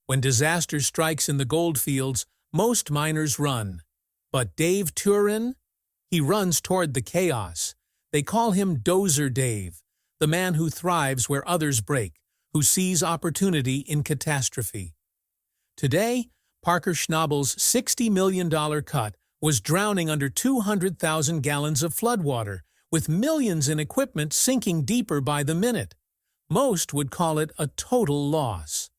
When disaster strikes in the goldfields, most miners run. But Dave Turin? He runs toward the chaos. They call him Dozer Dave, the man who thrives where others break, who sees opportunity in catastrophe. Today, Parker Schnabel's $60 million cut was drowning under 200,000 gallons of floodwater, with millions in equipment sinking deeper by the minute. Most would call it a total loss.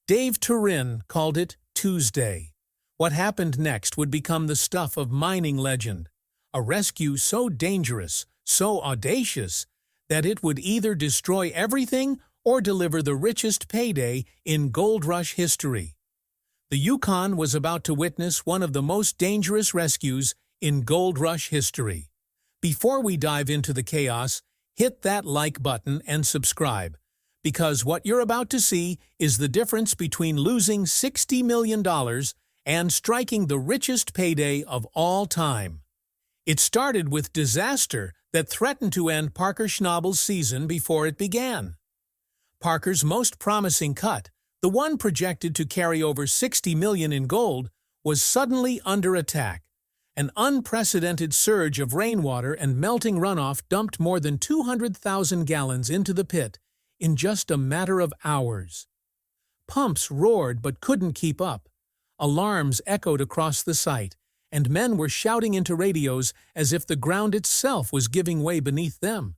Dave Turin called it Tuesday. What happened next would become the stuff of mining legend. A rescue so dangerous, so audacious, that it would either destroy everything or deliver the richest payday in gold rush history. The Yukon was about to witness one of the most dangerous rescues in gold rush history. Before we dive into the chaos, hit that like button and subscribe, because what you're about to see is the difference between losing $60 million and striking the richest payday of all time. It started with disaster that threatened to end Parker Schnabel's season before it began. Parker's most promising cut, the one projected to carry over $60 million in gold, was suddenly under attack. An unprecedented surge of rainwater and melting runoff dumped more than 200,000 gallons into the pit in just a matter of hours. Pumps roared but couldn't keep up. Alarms echoed across the site, and men were shouting into radios as if the ground itself was giving way beneath them.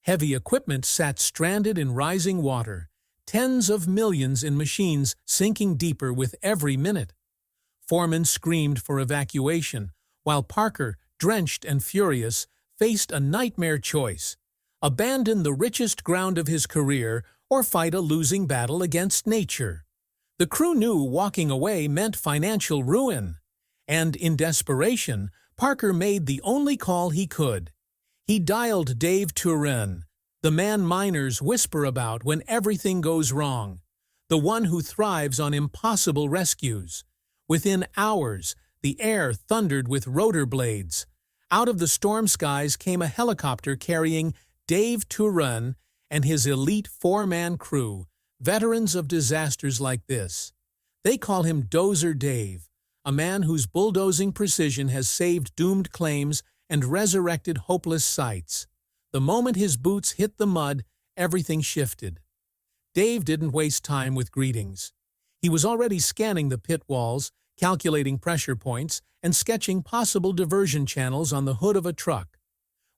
Heavy equipment sat stranded in rising water, tens of millions in machines sinking deeper with every minute. Foremen screamed for evacuation, while Parker, drenched and furious, faced a nightmare choice: abandon the richest ground of his career or fight a losing battle against nature. The crew knew walking away meant financial ruin, and in desperation, Parker made the only call he could. He dialed Dave Turin, the man miners whisper about when everything goes wrong, the one who thrives on impossible rescues. Within hours, the air thundered with rotor blades. Out of the storm skies came a helicopter carrying Dave Turin and his elite four-man crew, veterans of disasters like this. They call him Dozer Dave, a man whose bulldozing precision has saved doomed claims and resurrected hopeless sites. The moment his boots hit the mud, everything shifted. Dave didn't waste time with greetings. He was already scanning the pit walls, calculating pressure points, and sketching possible diversion channels on the hood of a truck.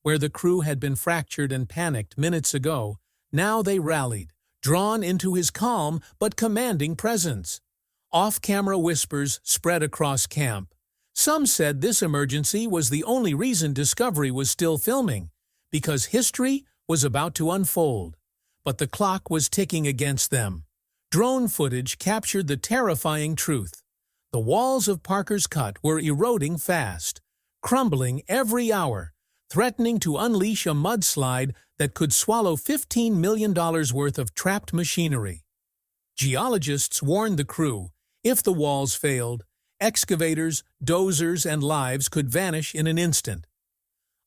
Where the crew had been fractured and panicked minutes ago, now they rallied, drawn into his calm but commanding presence. Off-camera whispers spread across camp. Some said this emergency was the only reason Discovery was still filming, because history was about to unfold. But the clock was ticking against them. Drone footage captured the terrifying truth. The walls of Parker's cut were eroding fast, crumbling every hour, threatening to unleash a mudslide that could swallow $15 million worth of trapped machinery. Geologists warned the crew, if the walls failed, excavators, dozers, and lives could vanish in an instant.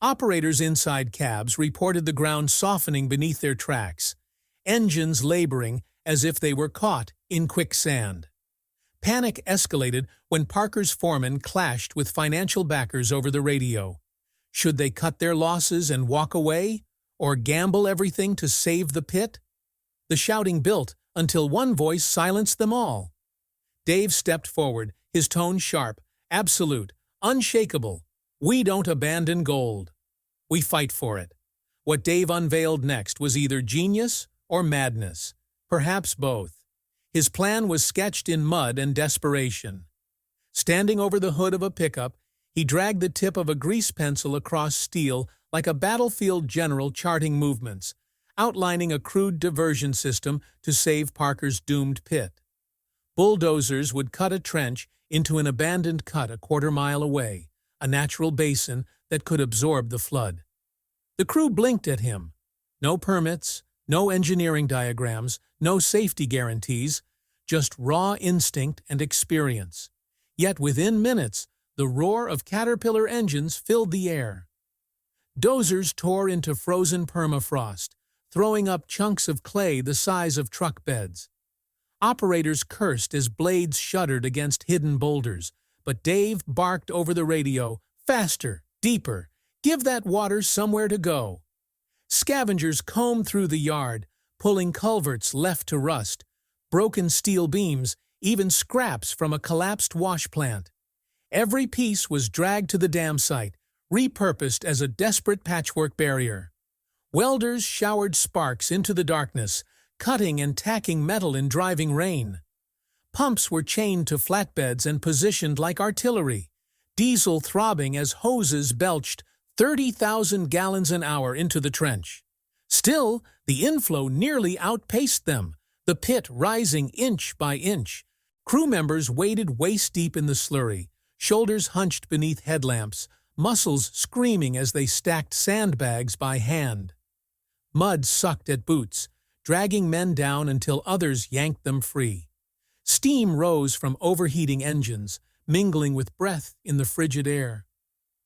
Operators inside cabs reported the ground softening beneath their tracks, engines laboring as if they were caught in quicksand. Panic escalated when Parker's foreman clashed with financial backers over the radio. Should they cut their losses and walk away, or gamble everything to save the pit? The shouting built until one voice silenced them all. Dave stepped forward, his tone sharp, absolute, unshakable. We don't abandon gold. We fight for it. What Dave unveiled next was either genius or madness, perhaps both. His plan was sketched in mud and desperation. Standing over the hood of a pickup, he dragged the tip of a grease pencil across steel like a battlefield general charting movements, outlining a crude diversion system to save Parker's doomed pit. Bulldozers would cut a trench into an abandoned cut a quarter-mile away, a natural basin that could absorb the flood. The crew blinked at him. No permits, no engineering diagrams, no safety guarantees, just raw instinct and experience. Yet within minutes, the roar of Caterpillar engines filled the air. Dozers tore into frozen permafrost, throwing up chunks of clay the size of truck beds. Operators cursed as blades shuddered against hidden boulders, but Dave barked over the radio, "Faster, deeper, give that water somewhere to go." Scavengers combed through the yard, pulling culverts left to rust, broken steel beams, even scraps from a collapsed wash plant. Every piece was dragged to the dam site, repurposed as a desperate patchwork barrier. Welders showered sparks into the darkness, cutting and tacking metal in driving rain. Pumps were chained to flatbeds and positioned like artillery, diesel throbbing as hoses belched 30,000 gallons an hour into the trench. Still, the inflow nearly outpaced them, the pit rising inch by inch. Crew members waded waist-deep in the slurry, shoulders hunched beneath headlamps, muscles screaming as they stacked sandbags by hand. Mud sucked at boots, dragging men down until others yanked them free. Steam rose from overheating engines, mingling with breath in the frigid air.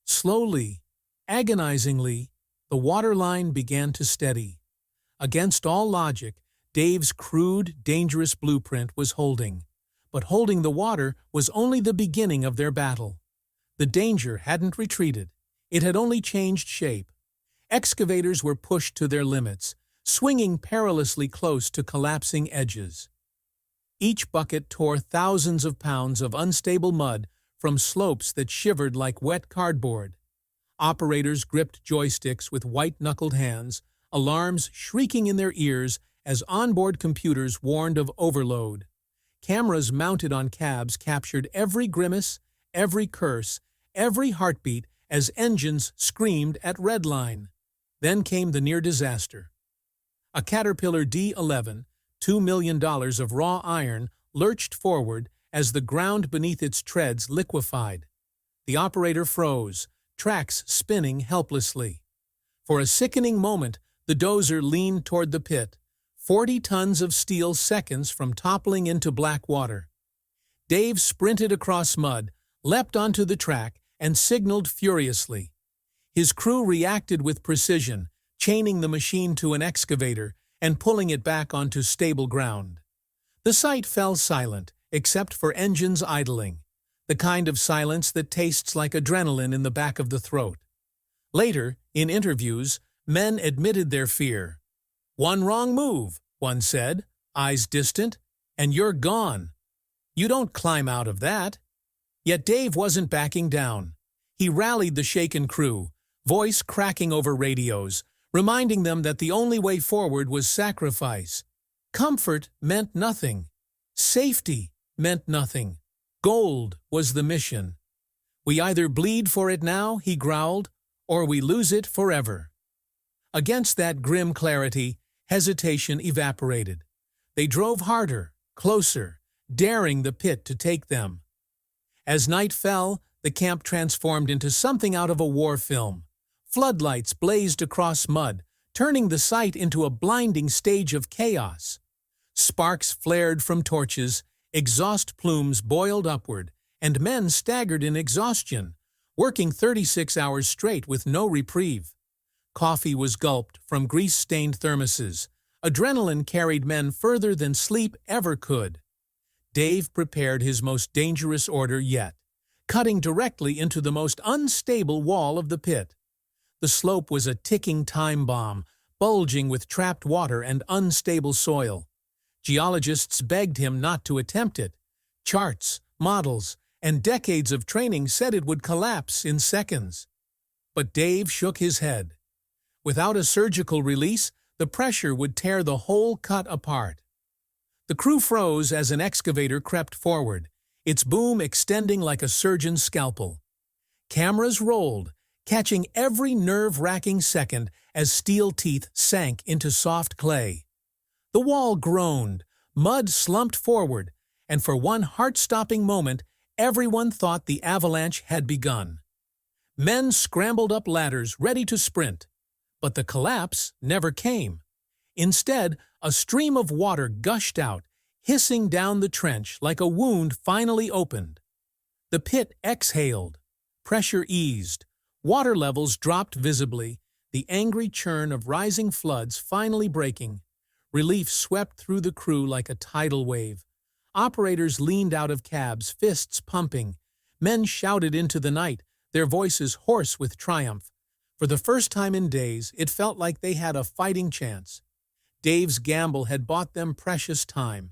Slowly, agonizingly, the water line began to steady. Against all logic, Dave's crude, dangerous blueprint was holding. But holding the water was only the beginning of their battle. The danger hadn't retreated. It had only changed shape. Excavators were pushed to their limits, swinging perilously close to collapsing edges. Each bucket tore thousands of pounds of unstable mud from slopes that shivered like wet cardboard. Operators gripped joysticks with white-knuckled hands, alarms shrieking in their ears as onboard computers warned of overload. Cameras mounted on cabs captured every grimace, every curse, every heartbeat as engines screamed at redline. Then came the near disaster. A Caterpillar D11, $2 million of raw iron, lurched forward as the ground beneath its treads liquefied. The operator froze, tracks spinning helplessly. For a sickening moment, the dozer leaned toward the pit, 40 tons of steel seconds from toppling into black water. Dave sprinted across mud, leapt onto the track, and signaled furiously. His crew reacted with precision, chaining the machine to an excavator and pulling it back onto stable ground. The site fell silent, except for engines idling, the kind of silence that tastes like adrenaline in the back of the throat. Later, in interviews, men admitted their fear. "One wrong move," one said, eyes distant, "and you're gone. You don't climb out of that." Yet Dave wasn't backing down. He rallied the shaken crew, voice cracking over radios, reminding them that the only way forward was sacrifice. Comfort meant nothing. Safety meant nothing. Gold was the mission. "We either bleed for it now," he growled, "or we lose it forever." Against that grim clarity, hesitation evaporated. They drove harder, closer, daring the pit to take them. As night fell, the camp transformed into something out of a war film. Floodlights blazed across mud, turning the site into a blinding stage of chaos. Sparks flared from torches, exhaust plumes boiled upward, and men staggered in exhaustion, working 36 hours straight with no reprieve. Coffee was gulped from grease-stained thermoses. Adrenaline carried men further than sleep ever could. Dave prepared his most dangerous order yet, cutting directly into the most unstable wall of the pit. The slope was a ticking time bomb, bulging with trapped water and unstable soil. Geologists begged him not to attempt it. Charts, models, and decades of training said it would collapse in seconds. But Dave shook his head. Without a surgical release, the pressure would tear the whole cut apart. The crew froze as an excavator crept forward, its boom extending like a surgeon's scalpel. Cameras rolled, catching every nerve-wracking second as steel teeth sank into soft clay. The wall groaned, mud slumped forward, and for one heart-stopping moment, everyone thought the avalanche had begun. Men scrambled up ladders, ready to sprint. But the collapse never came. Instead, a stream of water gushed out, hissing down the trench like a wound finally opened. The pit exhaled. Pressure eased. Water levels dropped visibly, the angry churn of rising floods finally breaking. Relief swept through the crew like a tidal wave. Operators leaned out of cabs, fists pumping. Men shouted into the night, their voices hoarse with triumph. For the first time in days, it felt like they had a fighting chance. Dave's gamble had bought them precious time.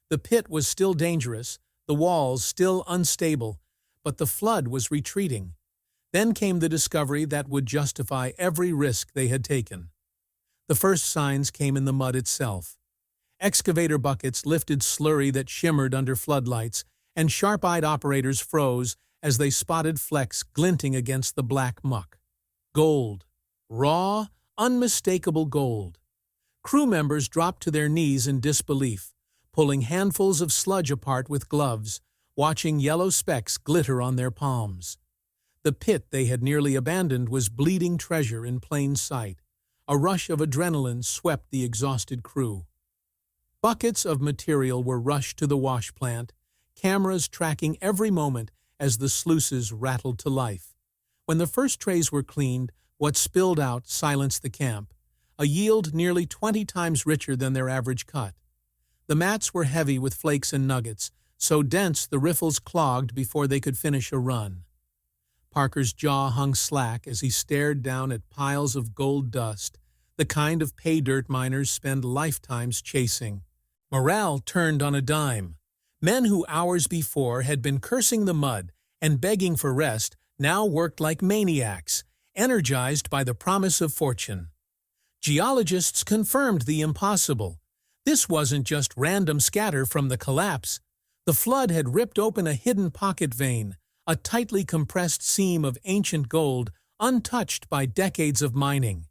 The pit was still dangerous, the walls still unstable, but the flood was retreating. Then came the discovery that would justify every risk they had taken. The first signs came in the mud itself. Excavator buckets lifted slurry that shimmered under floodlights, and sharp-eyed operators froze as they spotted flecks glinting against the black muck. Gold. Raw, unmistakable gold. Crew members dropped to their knees in disbelief, pulling handfuls of sludge apart with gloves, watching yellow specks glitter on their palms. The pit they had nearly abandoned was bleeding treasure in plain sight. A rush of adrenaline swept the exhausted crew. Buckets of material were rushed to the wash plant, cameras tracking every moment as the sluices rattled to life. When the first trays were cleaned, what spilled out silenced the camp, a yield nearly 20 times richer than their average cut. The mats were heavy with flakes and nuggets, so dense the riffles clogged before they could finish a run. Parker's jaw hung slack as he stared down at piles of gold dust, the kind of pay dirt miners spend lifetimes chasing. Morale turned on a dime. Men who hours before had been cursing the mud and begging for rest now worked like maniacs, energized by the promise of fortune. Geologists confirmed the impossible. This wasn't just random scatter from the collapse. The flood had ripped open a hidden pocket vein, a tightly compressed seam of ancient gold untouched by decades of mining.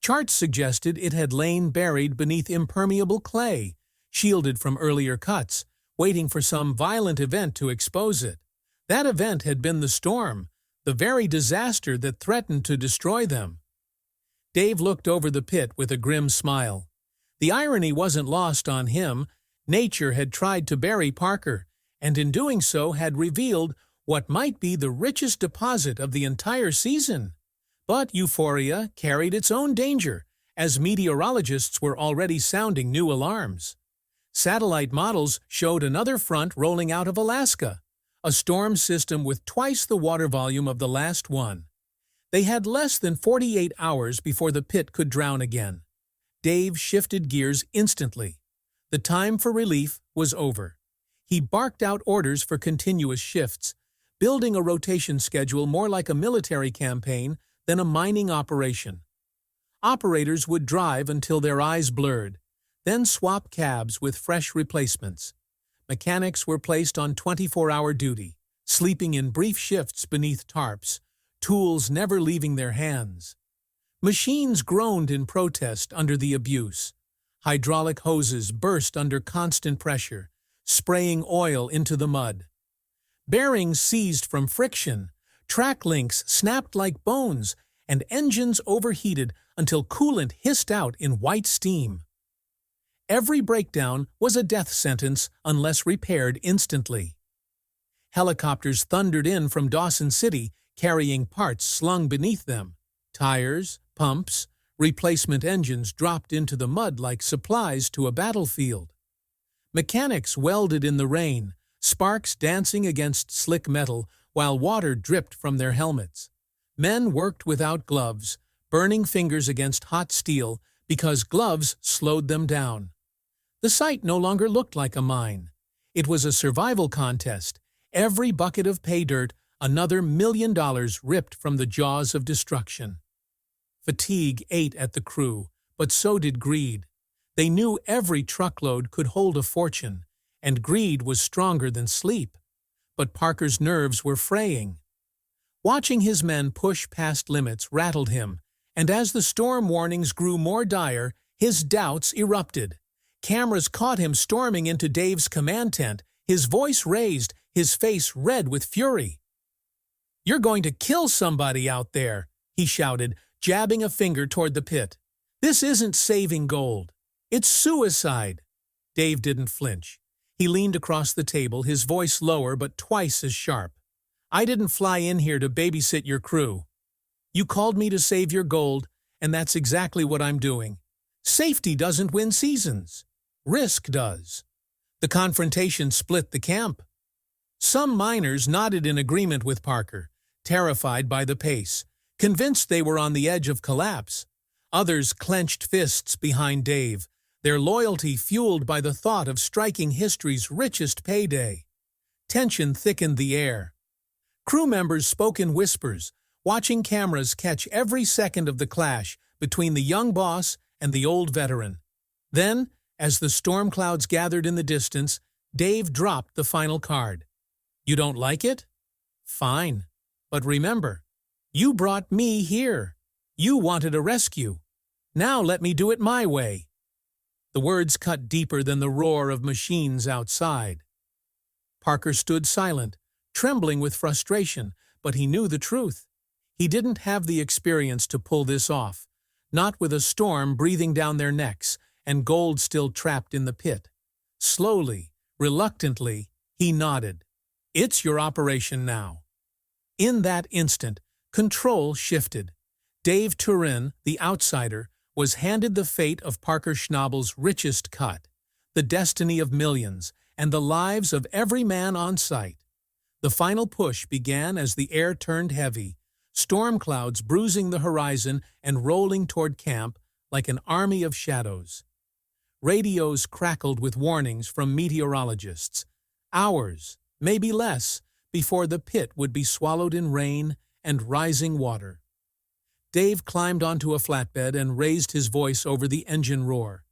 Charts suggested it had lain buried beneath impermeable clay, shielded from earlier cuts, waiting for some violent event to expose it. That event had been the storm, the very disaster that threatened to destroy them. Dave looked over the pit with a grim smile. The irony wasn't lost on him. Nature had tried to bury Parker, and in doing so had revealed what might be the richest deposit of the entire season. But euphoria carried its own danger, as meteorologists were already sounding new alarms. Satellite models showed another front rolling out of Alaska, a storm system with twice the water volume of the last one. They had less than 48 hours before the pit could drown again. Dave shifted gears instantly. The time for relief was over. He barked out orders for continuous shifts, building a rotation schedule more like a military campaign than a mining operation. Operators would drive until their eyes blurred, then swap cabs with fresh replacements. Mechanics were placed on 24-hour duty, sleeping in brief shifts beneath tarps, tools never leaving their hands. Machines groaned in protest under the abuse. Hydraulic hoses burst under constant pressure, spraying oil into the mud. Bearings seized from friction, track links snapped like bones, and engines overheated until coolant hissed out in white steam. Every breakdown was a death sentence unless repaired instantly. Helicopters thundered in from Dawson City, carrying parts slung beneath them. Tires, pumps, replacement engines dropped into the mud like supplies to a battlefield. Mechanics welded in the rain, sparks dancing against slick metal while water dripped from their helmets. Men worked without gloves, burning fingers against hot steel because gloves slowed them down. The site no longer looked like a mine. It was a survival contest. Every bucket of pay dirt, another $1 million ripped from the jaws of destruction. Fatigue ate at the crew, but so did greed. They knew every truckload could hold a fortune, and greed was stronger than sleep. But Parker's nerves were fraying. Watching his men push past limits rattled him, and as the storm warnings grew more dire, his doubts erupted. Cameras caught him storming into Dave's command tent, his voice raised, his face red with fury. "You're going to kill somebody out there," he shouted, jabbing a finger toward the pit. "This isn't saving gold. It's suicide." Dave didn't flinch. He leaned across the table, his voice lower but twice as sharp. "I didn't fly in here to babysit your crew. You called me to save your gold, and that's exactly what I'm doing. Safety doesn't win seasons. Risk does. The confrontation split the camp. Some miners nodded in agreement with Parker, terrified by the pace, convinced they were on the edge of collapse. Others clenched fists behind Dave, their loyalty fueled by the thought of striking history's richest payday. Tension thickened the air. Crew members spoke in whispers, watching cameras catch every second of the clash between the young boss and the old veteran. Then, as the storm clouds gathered in the distance, Dave dropped the final card. You don't like it? Fine. But remember, you brought me here. You wanted a rescue. Now let me do it my way. The words cut deeper than the roar of machines outside. Parker stood silent, trembling with frustration, but he knew the truth. He didn't have the experience to pull this off, not with a storm breathing down their necks and gold still trapped in the pit. Slowly, reluctantly, he nodded. It's your operation now. In that instant, control shifted. Dave Turin, the outsider, was handed the fate of Parker Schnabel's richest cut, the destiny of millions, and the lives of every man on site. The final push began as the air turned heavy, storm clouds bruising the horizon and rolling toward camp like an army of shadows. Radios crackled with warnings from meteorologists. Hours, maybe less, before the pit would be swallowed in rain and rising water. Dave climbed onto a flatbed and raised his voice over the engine roar.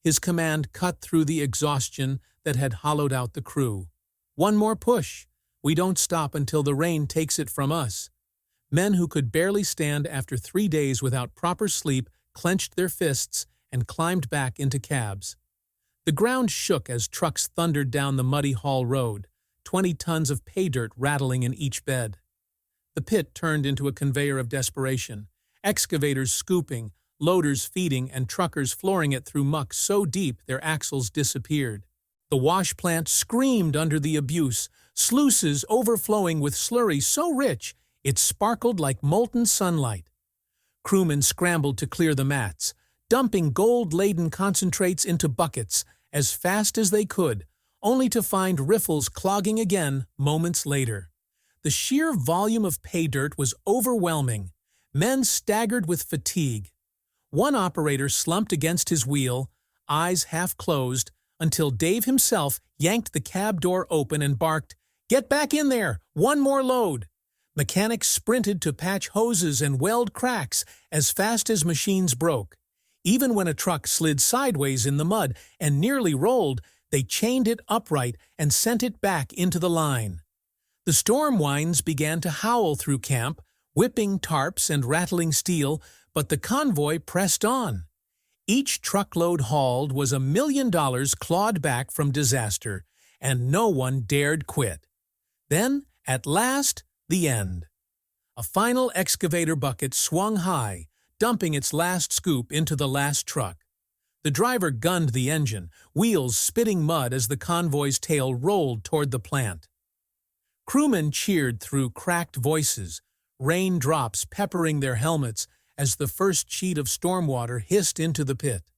His command cut through the exhaustion that had hollowed out the crew. One more push. We don't stop until the rain takes it from us. Men who could barely stand after 3 days without proper sleep clenched their fists and climbed back into cabs. The ground shook as trucks thundered down the muddy haul road, 20 tons of pay dirt rattling in each bed. The pit turned into a conveyor of desperation, excavators scooping, loaders feeding, and truckers flooring it through muck so deep their axles disappeared. The wash plant screamed under the abuse, sluices overflowing with slurry so rich it sparkled like molten sunlight. Crewmen scrambled to clear the mats, dumping gold-laden concentrates into buckets as fast as they could, only to find riffles clogging again moments later. The sheer volume of pay dirt was overwhelming. Men staggered with fatigue. One operator slumped against his wheel, eyes half closed, until Dave himself yanked the cab door open and barked, "Get back in there! One more load!" Mechanics sprinted to patch hoses and weld cracks as fast as machines broke. Even when a truck slid sideways in the mud and nearly rolled, they chained it upright and sent it back into the line. The storm winds began to howl through camp, whipping tarps and rattling steel, but the convoy pressed on. Each truckload hauled was $1 million clawed back from disaster, and no one dared quit. Then, at last, the end. A final excavator bucket swung high, dumping its last scoop into the last truck. The driver gunned the engine, wheels spitting mud as the convoy's tail rolled toward the plant. Crewmen cheered through cracked voices, raindrops peppering their helmets as the first sheet of storm water hissed into the pit.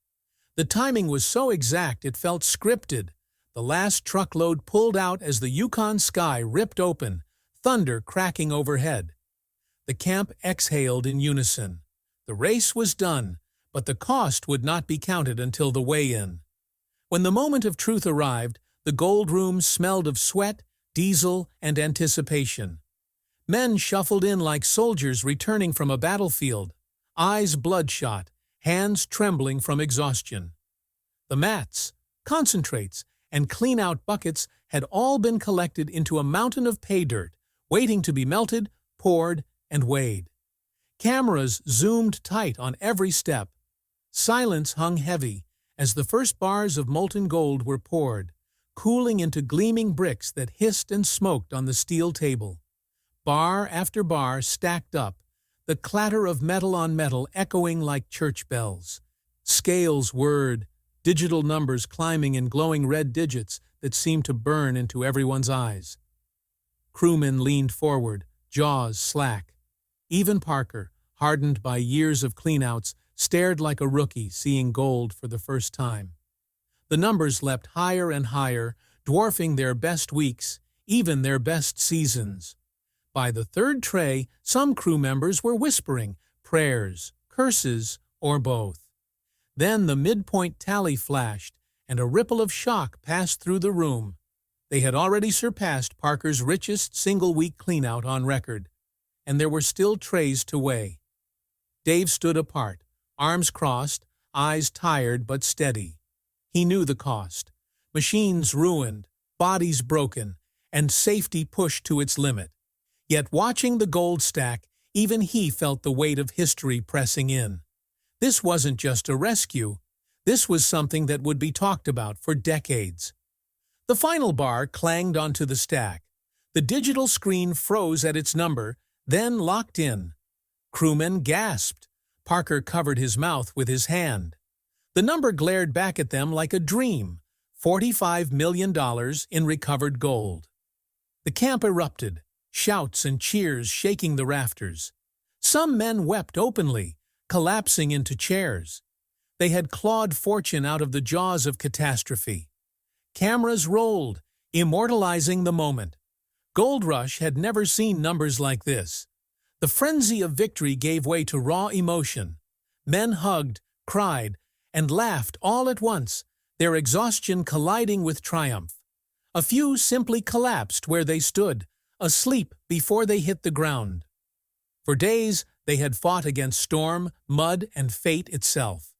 The timing was so exact it felt scripted. The last truckload pulled out as the Yukon sky ripped open, thunder cracking overhead. The camp exhaled in unison. The race was done, but the cost would not be counted until the weigh-in. When the moment of truth arrived, the gold room smelled of sweat, diesel, and anticipation. Men shuffled in like soldiers returning from a battlefield, eyes bloodshot, hands trembling from exhaustion. The mats, concentrates, and clean-out buckets had all been collected into a mountain of pay dirt, waiting to be melted, poured, and weighed. Cameras zoomed tight on every step. Silence hung heavy as the first bars of molten gold were poured, cooling into gleaming bricks that hissed and smoked on the steel table. Bar after bar stacked up, the clatter of metal on metal echoing like church bells. Scales whirred, digital numbers climbing in glowing red digits that seemed to burn into everyone's eyes. Crewmen leaned forward, jaws slack. Even Parker, hardened by years of cleanouts, stared like a rookie seeing gold for the first time. The numbers leapt higher and higher, dwarfing their best weeks, even their best seasons. By the third tray, some crew members were whispering prayers, curses, or both. Then the midpoint tally flashed, and a ripple of shock passed through the room. They had already surpassed Parker's richest single-week cleanout on record, and there were still trays to weigh. Dave stood apart, arms crossed, eyes tired but steady. He knew the cost. Machines ruined, bodies broken, and safety pushed to its limit. Yet watching the gold stack, even he felt the weight of history pressing in. This wasn't just a rescue. This was something that would be talked about for decades. The final bar clanged onto the stack. The digital screen froze at its number, then locked in. Crewmen gasped. Parker covered his mouth with his hand. The number glared back at them like a dream, $45 million in recovered gold. The camp erupted, shouts and cheers shaking the rafters. Some men wept openly, collapsing into chairs. They had clawed fortune out of the jaws of catastrophe. Cameras rolled, immortalizing the moment. Gold Rush had never seen numbers like this. The frenzy of victory gave way to raw emotion. Men hugged, cried, and laughed all at once, their exhaustion colliding with triumph. A few simply collapsed where they stood, asleep before they hit the ground. For days, they had fought against storm, mud, and fate itself.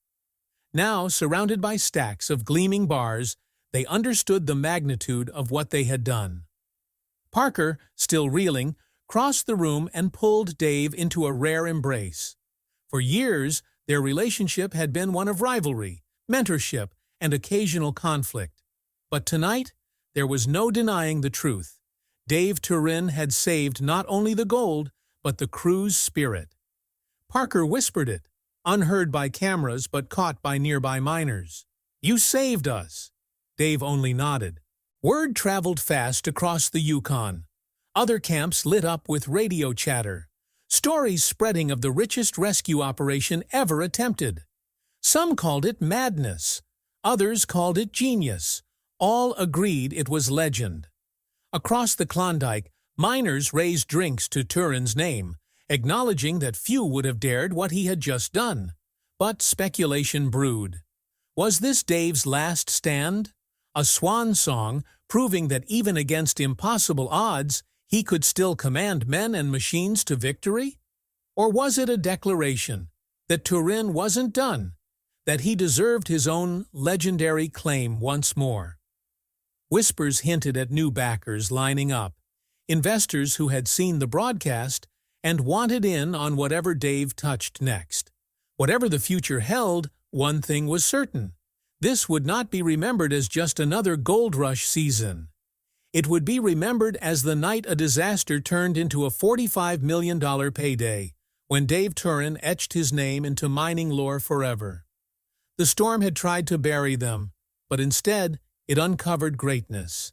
Now, surrounded by stacks of gleaming bars, they understood the magnitude of what they had done. Parker, still reeling, crossed the room and pulled Dave into a rare embrace. For years, their relationship had been one of rivalry, mentorship, and occasional conflict. But tonight, there was no denying the truth. Dave Turin had saved not only the gold, but the crew's spirit. Parker whispered it, unheard by cameras but caught by nearby miners. "You saved us." Dave only nodded. Word traveled fast across the Yukon. Other camps lit up with radio chatter. Stories spreading of the richest rescue operation ever attempted. Some called it madness. Others called it genius. All agreed it was legend. Across the Klondike, miners raised drinks to Turin's name, acknowledging that few would have dared what he had just done. But speculation brewed. Was this Dave's last stand? A swan song proving that even against impossible odds, he could still command men and machines to victory? Or was it a declaration that Turin wasn't done, that he deserved his own legendary claim once more? Whispers hinted at new backers lining up, investors who had seen the broadcast and wanted in on whatever Dave touched next. Whatever the future held, one thing was certain. This would not be remembered as just another gold rush season. It would be remembered as the night a disaster turned into a $45 million payday, when Dave Turin etched his name into mining lore forever. The storm had tried to bury them, but instead it uncovered greatness.